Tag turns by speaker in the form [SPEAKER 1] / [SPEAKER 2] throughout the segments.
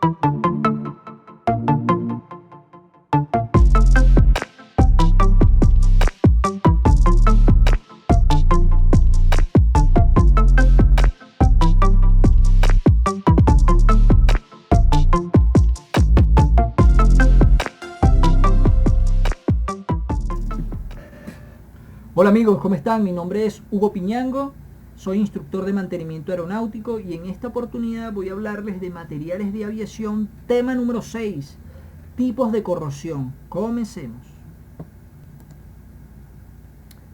[SPEAKER 1] Hola amigos, ¿cómo están? Mi nombre es Hugo Piñango, soy instructor de mantenimiento aeronáutico y en esta oportunidad voy a hablarles de materiales de aviación, tema número 6, tipos de corrosión. Comencemos.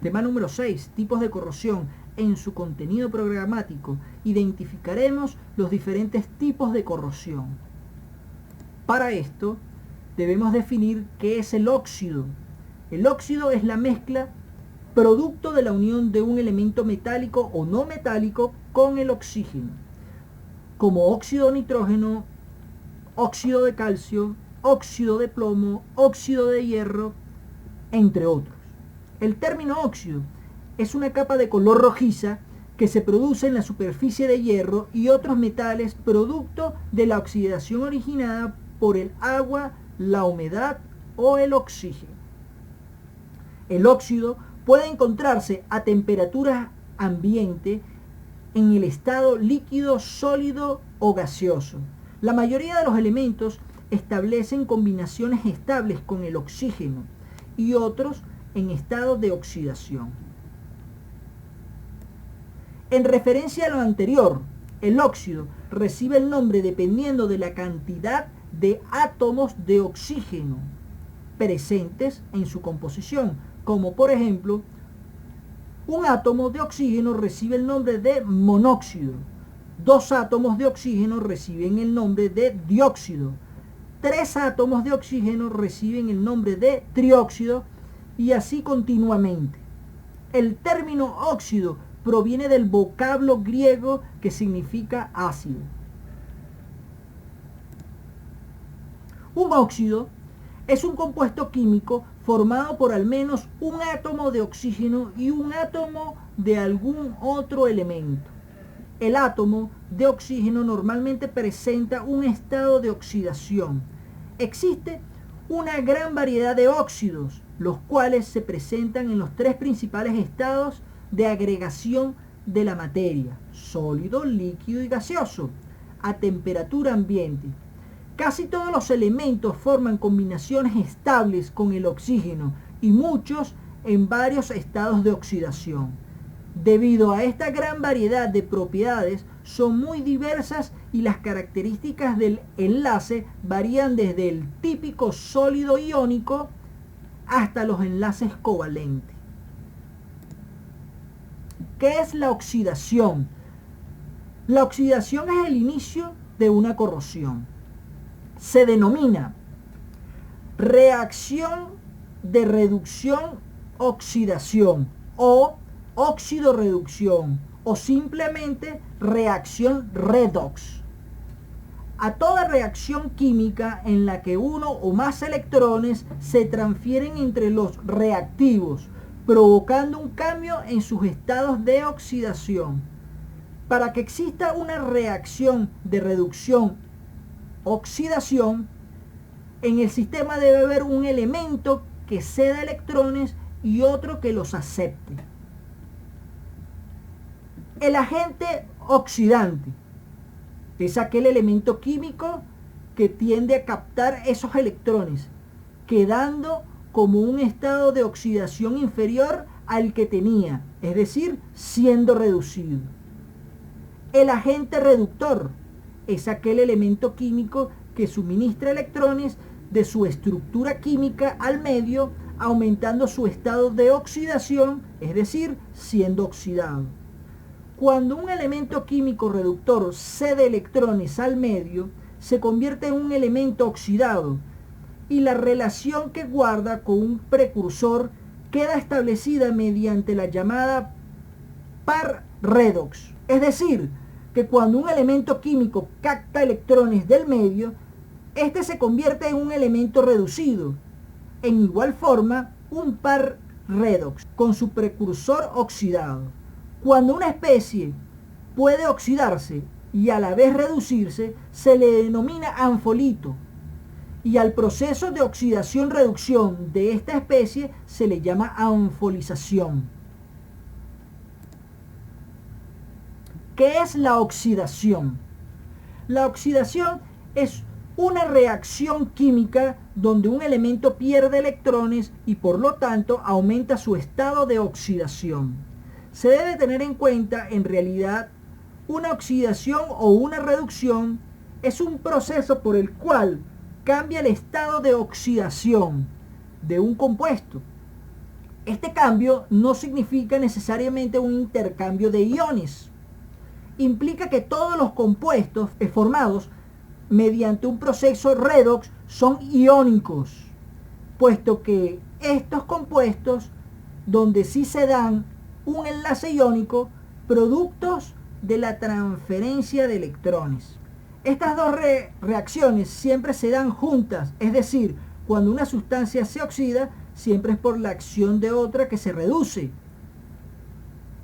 [SPEAKER 1] Tema número 6, tipos de corrosión. En su contenido programático identificaremos los diferentes tipos de corrosión. Para esto debemos definir qué es el óxido. El óxido es la mezcla producto de la unión de un elemento metálico o no metálico con el oxígeno, como óxido de nitrógeno, óxido de calcio, óxido de plomo, óxido de hierro, entre otros. El término óxido es una capa de color rojiza que se produce en la superficie de hierro y otros metales producto de la oxidación originada por el agua, la humedad o el oxígeno. El óxido puede encontrarse a temperatura ambiente en el estado líquido, sólido o gaseoso. La mayoría de los elementos establecen combinaciones estables con el oxígeno y otros en estado de oxidación. En referencia a lo anterior, el óxido recibe el nombre dependiendo de la cantidad de átomos de oxígeno presentes en su composición, como por ejemplo, un átomo de oxígeno recibe el nombre de monóxido, 2 átomos de oxígeno reciben el nombre de dióxido, 3 átomos de oxígeno reciben el nombre de trióxido y así continuamente. El término óxido proviene del vocablo griego que significa ácido. Un óxido es un compuesto químico formado por al menos un átomo de oxígeno y un átomo de algún otro elemento. El átomo de oxígeno normalmente presenta un estado de oxidación. Existe una gran variedad de óxidos, los cuales se presentan en los 3 principales estados de agregación de la materia: sólido, líquido y gaseoso, a temperatura ambiente. Casi todos los elementos forman combinaciones estables con el oxígeno y muchos en varios estados de oxidación. Debido a esta gran variedad de propiedades, son muy diversas y las características del enlace varían desde el típico sólido iónico hasta los enlaces covalentes. ¿Qué es la oxidación? La oxidación es el inicio de una corrosión. Se denomina reacción de reducción-oxidación o óxido-reducción o simplemente reacción redox. A toda reacción química en la que uno o más electrones se transfieren entre los reactivos, provocando un cambio en sus estados de oxidación. Para que exista una reacción de reducción-oxidación, en el sistema debe haber un elemento que ceda electrones y otro que los acepte. El agente oxidante es aquel elemento químico que tiende a captar esos electrones, quedando como un estado de oxidación inferior al que tenía, es decir, siendo reducido. El agente reductor es aquel elemento químico que suministra electrones de su estructura química al medio, aumentando su estado de oxidación, es decir, siendo oxidado. Cuando un elemento químico reductor cede electrones al medio, se convierte en un elemento oxidado y la relación que guarda con un precursor queda establecida mediante la llamada par redox. Es decir, que cuando un elemento químico capta electrones del medio, este se convierte en un elemento reducido. En igual forma, un par redox con su precursor oxidado. Cuando una especie puede oxidarse, y a la vez reducirse se le denomina anfolito, y al proceso de oxidación-reducción de esta especie se le llama anfolización. ¿Qué es la oxidación? La oxidación es una reacción química donde un elemento pierde electrones y por lo tanto aumenta su estado de oxidación. Se debe tener en cuenta, en realidad, una oxidación o una reducción es un proceso por el cual cambia el estado de oxidación de un compuesto. Este cambio no significa necesariamente un intercambio de iones. Implica que todos los compuestos formados mediante un proceso redox son iónicos, puesto que estos compuestos, donde sí se dan un enlace iónico, productos de la transferencia de electrones. Estas dos reacciones siempre se dan juntas, es decir, cuando una sustancia se oxida, siempre es por la acción de otra que se reduce.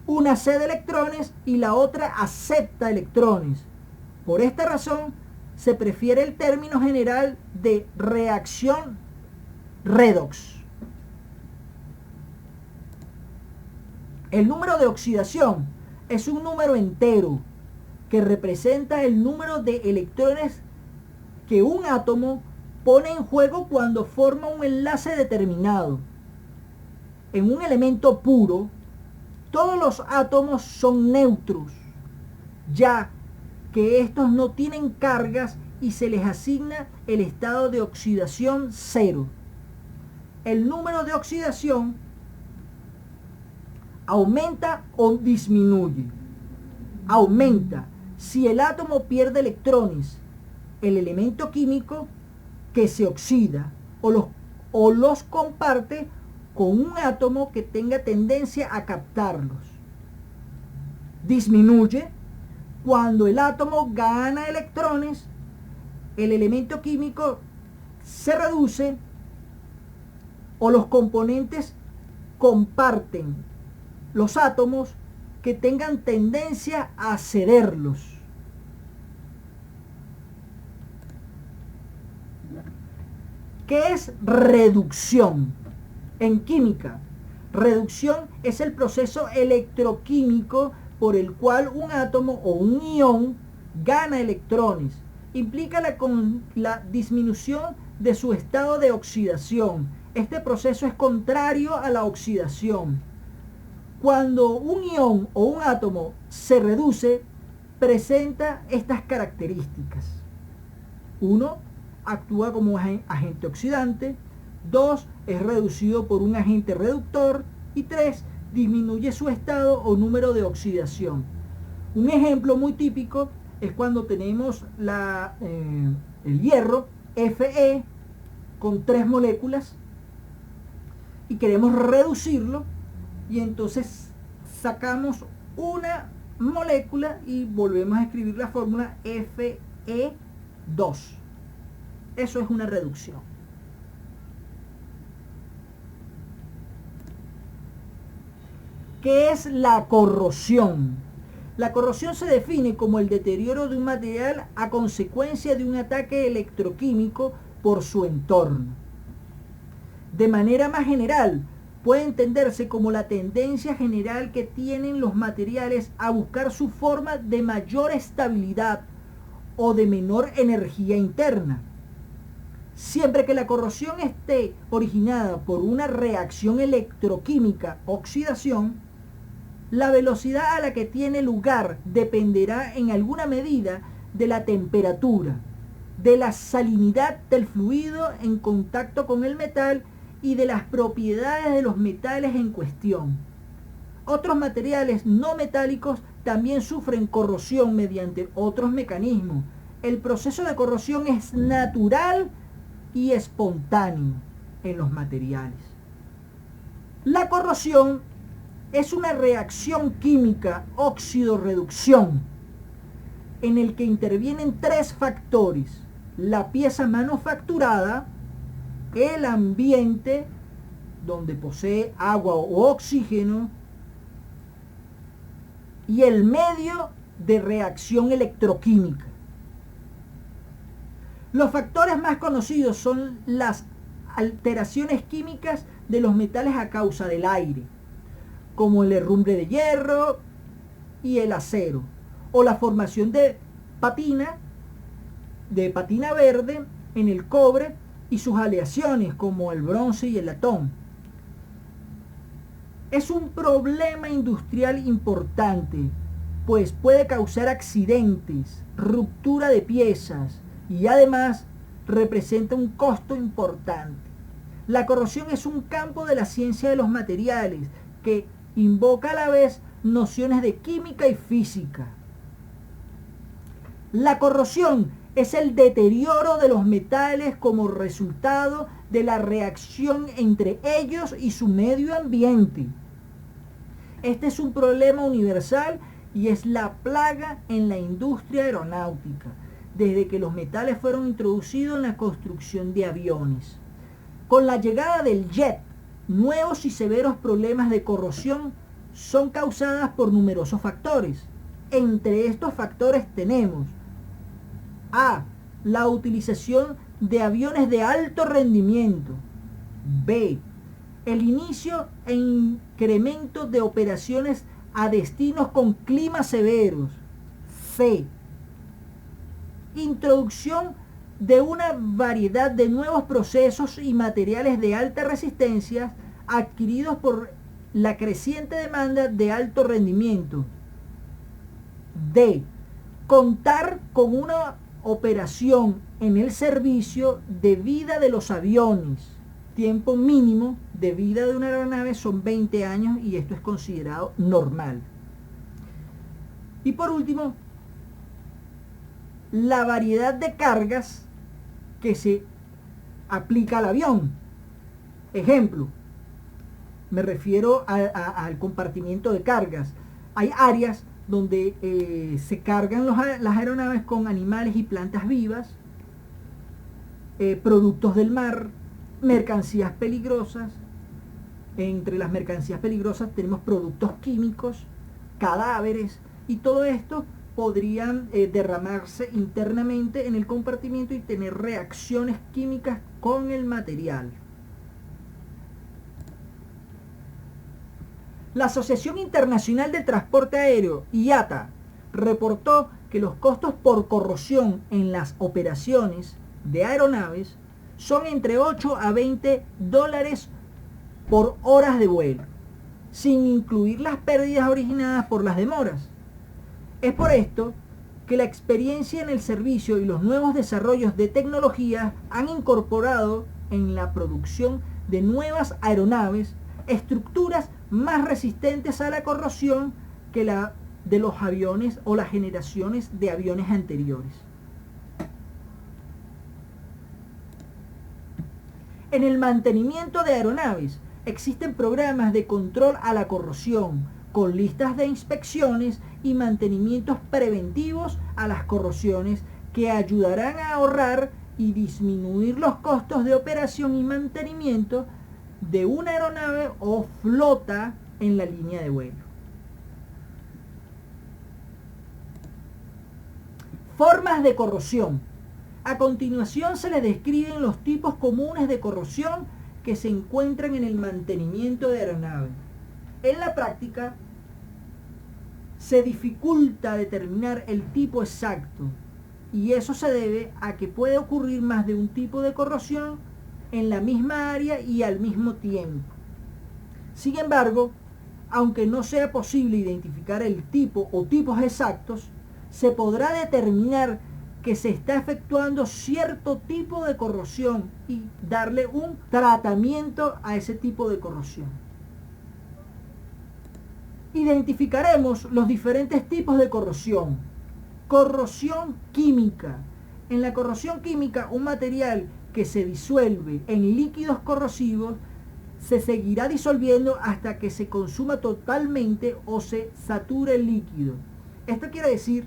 [SPEAKER 1] Una cede electrones y la otra acepta electrones. Por esta razón, se prefiere el término general de reacción redox. El número de oxidación es un número entero que representa el número de electrones que un átomo pone en juego cuando forma un enlace determinado. En un elemento puro, todos los átomos son neutros, ya que estos no tienen cargas y se les asigna el estado de oxidación 0. El número de oxidación aumenta o disminuye. Aumenta si el átomo pierde electrones, el elemento químico que se oxida o los comparte con un átomo que tenga tendencia a captarlos. Disminuye cuando el átomo gana electrones, el elemento químico se reduce o los componentes comparten los átomos que tengan tendencia a cederlos. ¿Qué es reducción? En química, reducción es el proceso electroquímico por el cual un átomo o un ion gana electrones. Implica la disminución de su estado de oxidación. Este proceso es contrario a la oxidación. Cuando un ion o un átomo se reduce, presenta estas características. 1. Actúa como agente oxidante. 2. Es reducido por un agente reductor. Y 3. Disminuye su estado o número de oxidación. Un ejemplo muy típico es cuando tenemos el hierro Fe con 3 moléculas y queremos reducirlo, y entonces sacamos una molécula y volvemos a escribir la fórmula Fe2. Eso es una reducción. ¿Qué es la corrosión? La corrosión se define como el deterioro de un material a consecuencia de un ataque electroquímico por su entorno. De manera más general, puede entenderse como la tendencia general que tienen los materiales a buscar su forma de mayor estabilidad o de menor energía interna. Siempre que la corrosión esté originada por una reacción electroquímica, oxidación, la velocidad a la que tiene lugar dependerá en alguna medida de la temperatura, de la salinidad del fluido en contacto con el metal y de las propiedades de los metales en cuestión. Otros materiales no metálicos también sufren corrosión mediante otros mecanismos. El proceso de corrosión es natural y espontáneo en los materiales. La corrosión es una reacción química óxido-reducción en el que intervienen 3 factores: la pieza manufacturada, el ambiente donde posee agua o oxígeno y el medio de reacción electroquímica. Los factores más conocidos son las alteraciones químicas de los metales a causa del aire, como el herrumbre de hierro y el acero, o la formación de patina verde en el cobre y sus aleaciones, como el bronce y el latón. Es un problema industrial importante, pues puede causar accidentes, ruptura de piezas y además representa un costo importante. La corrosión es un campo de la ciencia de los materiales que invoca a la vez nociones de química y física. La corrosión es el deterioro de los metales como resultado de la reacción entre ellos y su medio ambiente. Este es un problema universal y es la plaga en la industria aeronáutica, desde que los metales fueron introducidos en la construcción de aviones. Con la llegada del jet, nuevos y severos problemas de corrosión son causadas por numerosos factores. Entre estos factores tenemos A. La utilización de aviones de alto rendimiento. B. El inicio e incremento de operaciones a destinos con climas severos. C. Introducción de una variedad de nuevos procesos y materiales de alta resistencia adquiridos por la creciente demanda de alto rendimiento. D. Contar con una operación en el servicio de vida de los aviones. Tiempo mínimo de vida de una aeronave son 20 años y esto es considerado normal. Y por último, la variedad de cargas que se aplica al avión. Ejemplo, me refiero al compartimiento de cargas. Hay áreas donde se cargan las aeronaves con animales y plantas vivas, productos del mar, mercancías peligrosas. Entre las mercancías peligrosas tenemos productos químicos, cadáveres, y todo esto podrían derramarse internamente en el compartimiento y tener reacciones químicas con el material. La Asociación Internacional del Transporte Aéreo, IATA, reportó que los costos por corrosión en las operaciones de aeronaves son entre 8 a 20 dólares por horas de vuelo, sin incluir las pérdidas originadas por las demoras. Es por esto que la experiencia en el servicio y los nuevos desarrollos de tecnología han incorporado en la producción de nuevas aeronaves estructuras más resistentes a la corrosión que la de los aviones o las generaciones de aviones anteriores. En el mantenimiento de aeronaves existen programas de control a la corrosión con listas de inspecciones y mantenimientos preventivos a las corrosiones que ayudarán a ahorrar y disminuir los costos de operación y mantenimiento de una aeronave o flota en la línea de vuelo. Formas de corrosión. A continuación se les describen los tipos comunes de corrosión que se encuentran en el mantenimiento de aeronaves. En la práctica, se dificulta determinar el tipo exacto, y eso se debe a que puede ocurrir más de un tipo de corrosión en la misma área y al mismo tiempo. Sin embargo, aunque no sea posible identificar el tipo o tipos exactos, se podrá determinar que se está efectuando cierto tipo de corrosión y darle un tratamiento a ese tipo de corrosión. Identificaremos los diferentes tipos de corrosión. Corrosión química. En la corrosión química, un material que se disuelve en líquidos corrosivos se seguirá disolviendo hasta que se consuma totalmente o se sature el líquido. Esto quiere decir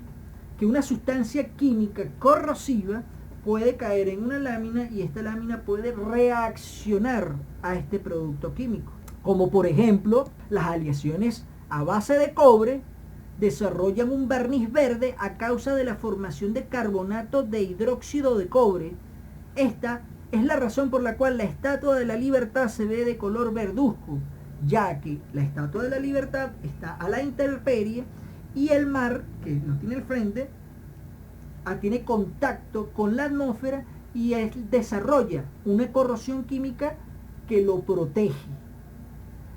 [SPEAKER 1] que una sustancia química corrosiva puede caer en una lámina y esta lámina puede reaccionar a este producto químico, como por ejemplo las aleaciones a base de cobre desarrollan un barniz verde a causa de la formación de carbonato de hidróxido de cobre. Esta es la razón por la cual la Estatua de la Libertad se ve de color verduzco, ya que la Estatua de la Libertad está a la intemperie y el mar, que lo tiene al frente, tiene contacto con la atmósfera y desarrolla una corrosión química que lo protege.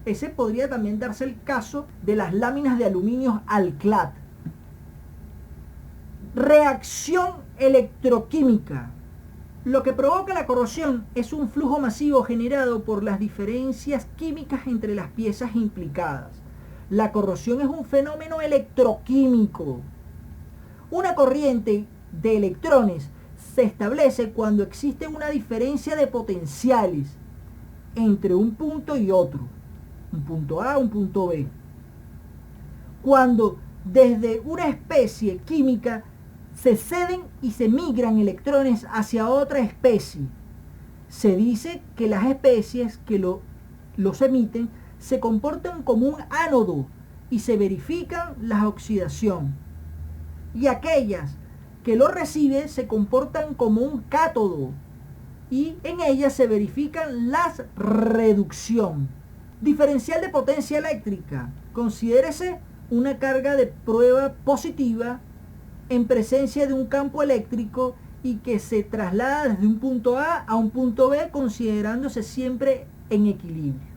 [SPEAKER 1] Ese podría también darse el caso de las láminas de aluminio Alclad. Reacción electroquímica. Lo que provoca la corrosión es un flujo masivo generado por las diferencias químicas entre las piezas implicadas. La corrosión es un fenómeno electroquímico. Una corriente de electrones se establece cuando existe una diferencia de potenciales entre un punto y otro, un punto A, un punto B. Cuando desde una especie química se ceden y se migran electrones hacia otra especie, se dice que las especies que los emiten se comportan como un ánodo y se verifican la oxidación, y aquellas que lo reciben se comportan como un cátodo y en ellas se verifican la reducción. Diferencial de potencia eléctrica. Considérese una carga de prueba positiva en presencia de un campo eléctrico y que se traslada desde un punto A a un punto B considerándose siempre en equilibrio.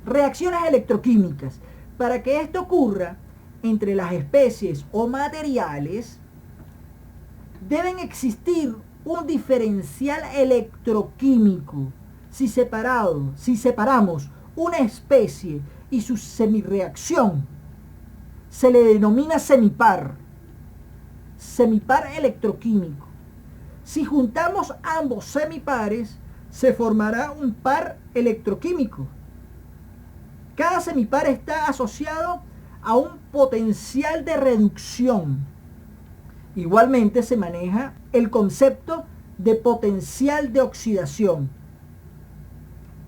[SPEAKER 1] Reacciones electroquímicas. Para que esto ocurra entre las especies o materiales, deben existir un diferencial electroquímico. Si separamos una especie y su semirreacción, se le denomina semipar electroquímico. Si juntamos ambos semipares, se formará un par electroquímico. Cada semipar está asociado a un potencial de reducción. Igualmente se maneja el concepto de potencial de oxidación.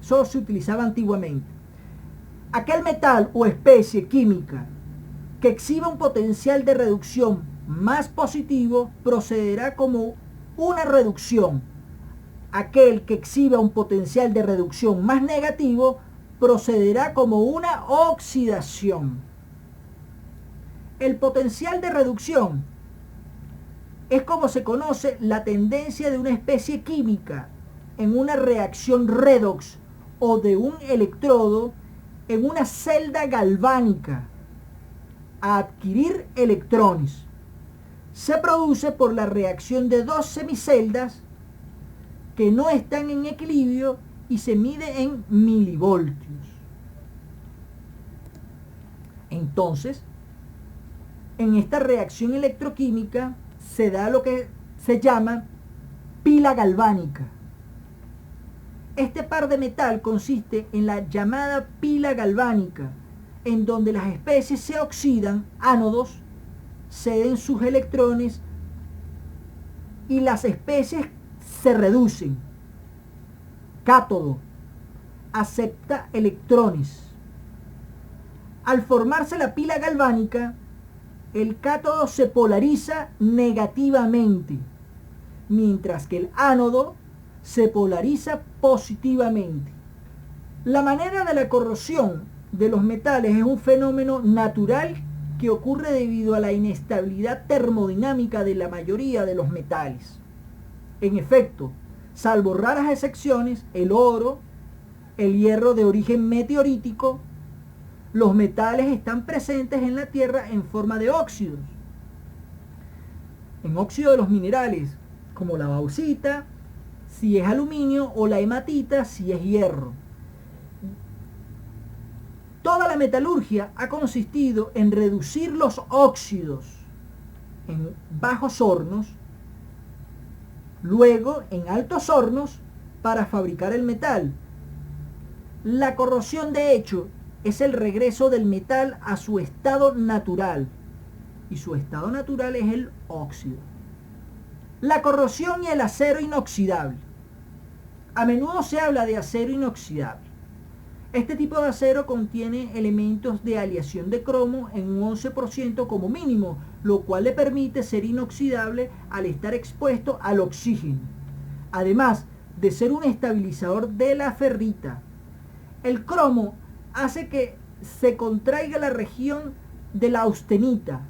[SPEAKER 1] Eso se utilizaba antiguamente. Aquel metal o especie química que exhiba un potencial de reducción más positivo procederá como una reducción. Aquel que exhiba un potencial de reducción más negativo procederá como una oxidación. El potencial de reducción es como se conoce la tendencia de una especie química en una reacción redox o de un electrodo en una celda galvánica a adquirir electrones. Se produce por la reacción de dos semiceldas que no están en equilibrio y se mide en milivoltios. Entonces, en esta reacción electroquímica se da lo que se llama pila galvánica. Este par de metal consiste en la llamada pila galvánica, en donde las especies se oxidan, ánodos, ceden sus electrones y las especies se reducen. Cátodo, acepta electrones. Al formarse la pila galvánica, el cátodo se polariza negativamente, mientras que el ánodo se polariza positivamente. La manera de la corrosión de los metales es un fenómeno natural que ocurre debido a la inestabilidad termodinámica de la mayoría de los metales. En efecto, salvo raras excepciones, el oro, el hierro de origen meteorítico, los metales están presentes en la Tierra en forma de óxidos. En óxido de los minerales, como la bauxita, si es aluminio, o la hematita, si es hierro. Toda la metalurgia ha consistido en reducir los óxidos en bajos hornos, luego en altos hornos para fabricar el metal. La corrosión, de hecho, es el regreso del metal a su estado natural, y su estado natural es el óxido. La corrosión y el acero inoxidable. A menudo se habla de acero inoxidable. Este tipo de acero contiene elementos de aleación de cromo en un 11% como mínimo, lo cual le permite ser inoxidable al estar expuesto al oxígeno, además de ser un estabilizador de la ferrita. El cromo hace que se contraiga la región de la austenita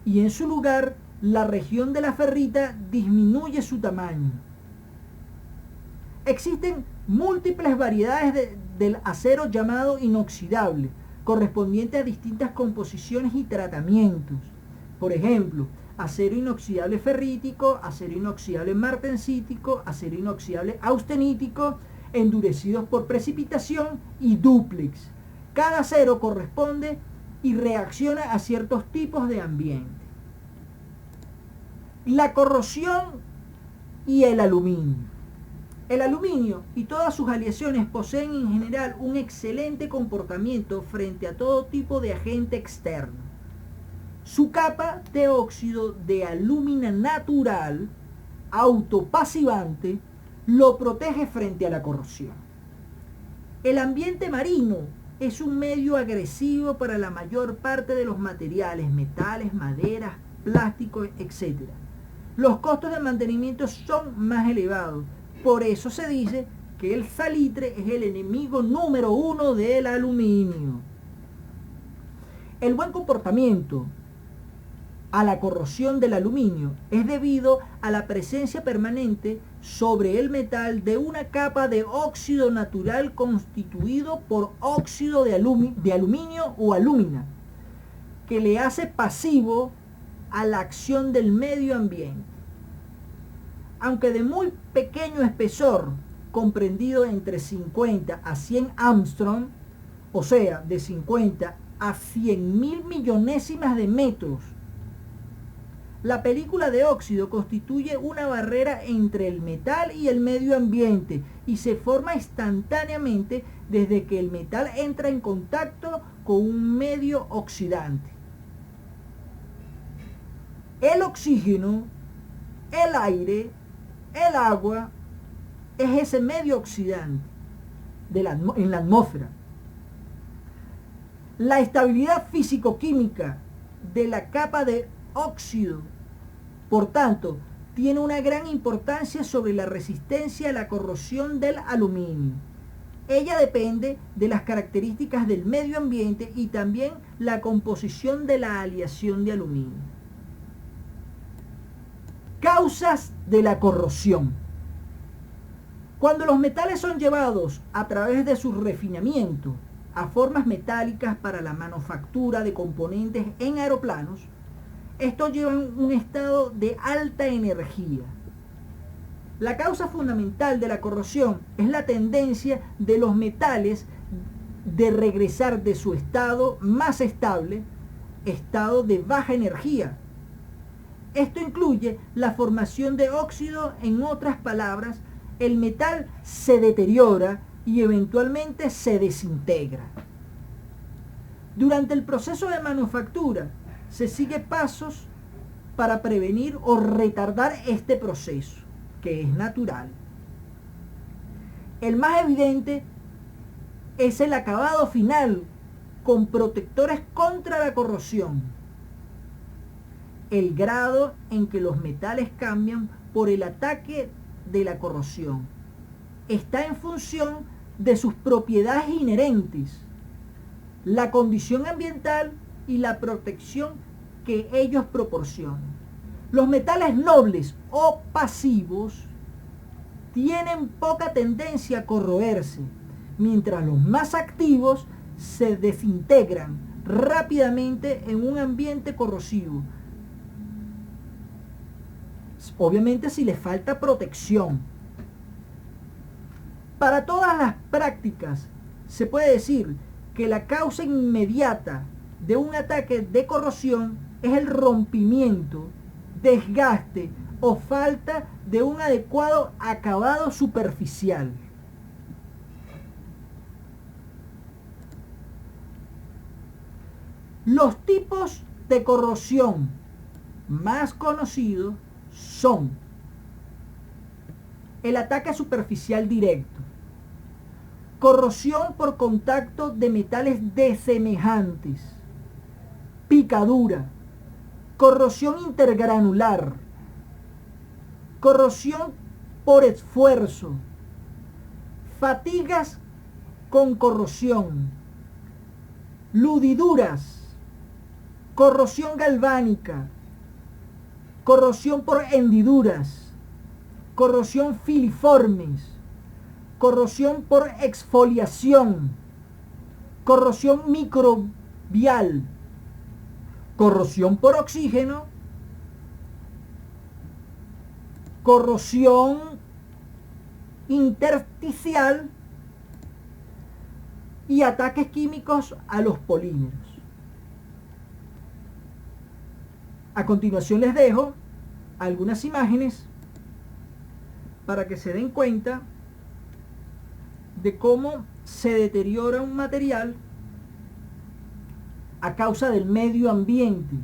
[SPEAKER 1] y en su lugar la región de la ferrita disminuye su tamaño. Existen múltiples variedades del acero llamado inoxidable, correspondiente a distintas composiciones y tratamientos. Por ejemplo, acero inoxidable ferrítico, acero inoxidable martensítico, acero inoxidable austenítico, endurecidos por precipitación y dúplex. Cada acero corresponde y reacciona a ciertos tipos de ambiente. La corrosión y el aluminio. El aluminio y todas sus aleaciones poseen en general un excelente comportamiento frente a todo tipo de agente externo. Su capa de óxido de alúmina natural, autopasivante, lo protege frente a la corrosión. El ambiente marino es un medio agresivo para la mayor parte de los materiales, metales, maderas, plásticos, etc. Los costos de mantenimiento son más elevados. Por eso se dice que el salitre es el enemigo número 1 del aluminio. El buen comportamiento a la corrosión del aluminio es debido a la presencia permanente sobre el metal de una capa de óxido natural constituido por óxido de aluminio o alúmina, que le hace pasivo a la acción del medio ambiente. Aunque de muy pequeño espesor, comprendido entre 50 a 100 Armstrong, o sea, de 50 a 100.000 millonésimas de metros, la película de óxido constituye una barrera entre el metal y el medio ambiente y se forma instantáneamente desde que el metal entra en contacto con un medio oxidante. El oxígeno, el aire, el agua es ese medio oxidante en la atmósfera. La estabilidad físico-química de la capa de óxido, por tanto, tiene una gran importancia sobre la resistencia a la corrosión del aluminio. Ella depende de las características del medio ambiente y también la composición de la aleación de aluminio. Causas de la corrosión. Cuando los metales son llevados a través de su refinamiento a formas metálicas para la manufactura de componentes en aeroplanos, estos llevan un estado de alta energía. La causa fundamental de la corrosión es la tendencia de los metales de regresar de su estado más estable, estado de baja energía. Esto incluye la formación de óxido, en otras palabras, el metal se deteriora y eventualmente se desintegra. Durante el proceso de manufactura, se sigue pasos para prevenir o retardar este proceso, que es natural. El más evidente es el acabado final, con protectores contra la corrosión. El grado en que los metales cambian por el ataque de la corrosión está en función de sus propiedades inherentes, la condición ambiental y la protección que ellos proporcionan. Los metales nobles o pasivos tienen poca tendencia a corroerse, mientras los más activos se desintegran rápidamente en un ambiente corrosivo. Obviamente si les falta protección. Para todas las prácticas se puede decir que la causa inmediata de un ataque de corrosión es el rompimiento, desgaste o falta de un adecuado acabado superficial. Los tipos de corrosión más conocidos son el ataque superficial directo, corrosión por contacto de metales desemejantes, picadura, corrosión intergranular, corrosión por esfuerzo, fatigas con corrosión, ludiduras, corrosión galvánica, corrosión por hendiduras, corrosión filiformes, corrosión por exfoliación, corrosión microbial, corrosión por oxígeno, corrosión intersticial y ataques químicos a los polímeros. A continuación les dejo algunas imágenes para que se den cuenta de cómo se deteriora un material a causa del medio ambiente,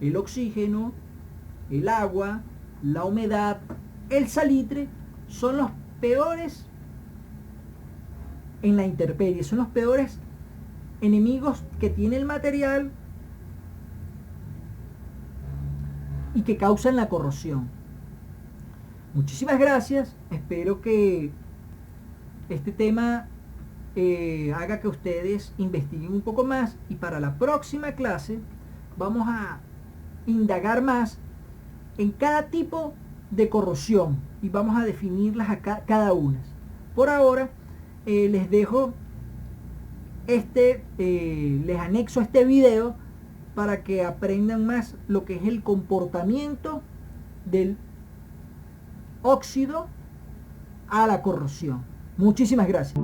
[SPEAKER 1] el oxígeno, el agua, la humedad, el salitre, son los peores en la intemperie, son los peores enemigos que tiene el material y que causan la corrosión. Muchísimas gracias, espero que este tema haga que ustedes investiguen un poco más, y para la próxima clase vamos a indagar más en cada tipo de corrosión y vamos a definirlas a cada una. Por ahora les dejo les anexo este video para que aprendan más lo que es el comportamiento del óxido a la corrosión. Muchísimas gracias.